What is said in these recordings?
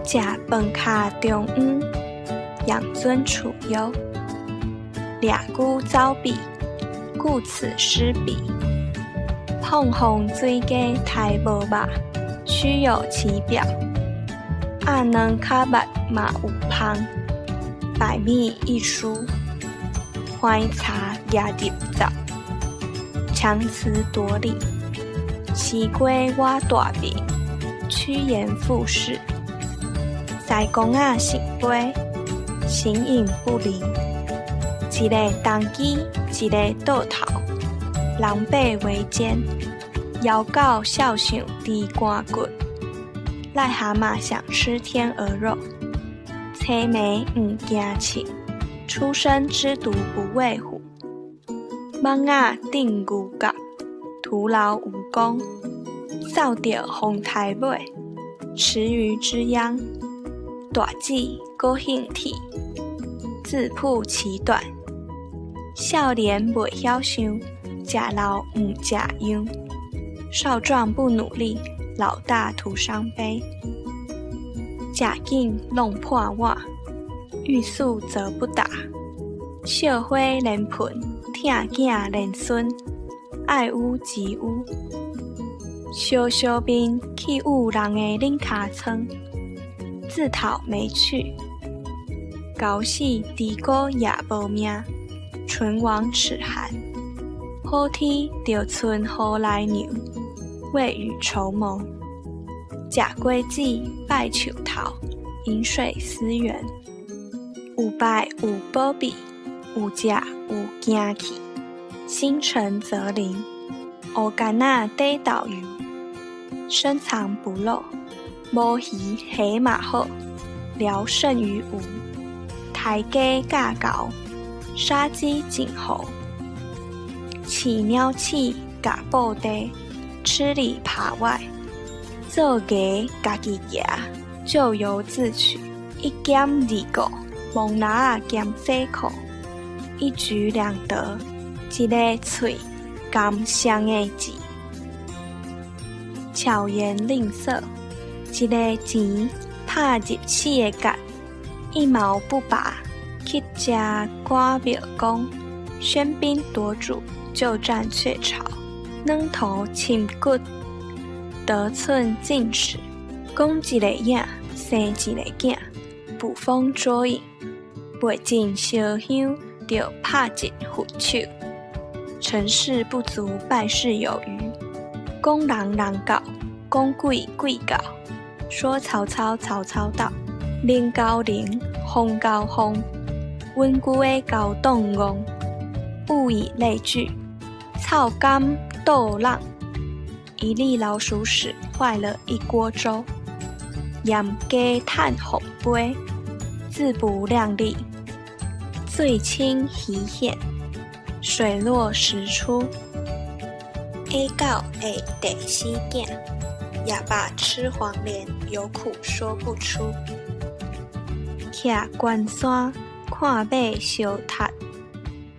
食饭卡中央，养尊处优。掠龟走比，顾此失彼。碰风水鸡刣无肉，虚有其表。鸭卵卡目嘛有芳，百密一疏。怀茶压入灶，强词夺理。西瓜我大名，趋炎附势。西公仔成杯，形影不离。一个当机，一个倒头，狼狈为奸。妖狗笑想低肝骨，癞蛤蟆想吃天鹅肉。青梅唔惊青，初生之犊不畏虎。蠓仔顶牛角，徒劳无功。扫到风台尾，池鱼之殃。大姊高兴体，自曝其短。少年袂晓想，食老唔食秧。少壮不努力，老大徒伤悲。假紧弄破碗，欲速则不达。惜花连盆，疼囝连孙，爱屋及乌。烧烧面去捂人的冷尻川，自讨没趣。狗死猪狗也无命，唇亡齿寒。好天就剩好来牛，未雨绸缪。食果子拜树头，饮水思源。有拜有保庇，有食有惊气。心诚则灵，乌干仔底豆油。深藏不露，无鱼虾嘛好，聊胜于无。抬鸡架狗，杀鸡儆猴。饲鸟鼠夹布袋，吃里扒外。做鸡家己夹，咎由自取。一兼二顾，蒙拉兼洗裤。一举两得，一个嘴甘双个字。巧言令色，一个钱拍入四个角，一毛不拔，去吃瓜庙公。喧宾夺主，就占鹊巢。软头深骨，得寸进尺。讲一个影，生一个囝。捕风捉影，袂尽烧香，就拍一副手。成事不足，败事有余。讲人人教，讲鬼鬼教。说曹操曹操到，灵交灵，风交风。温故的高动戆，物以类聚，草甘豆浪。一粒老鼠屎坏了一锅粥。盐鸡炭红杯，自不量力。水清鱼现，水落石出。A 狗会第四囝，哑巴吃黄连，有苦说不出。徛关山，看马相踢，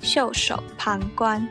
袖手旁观。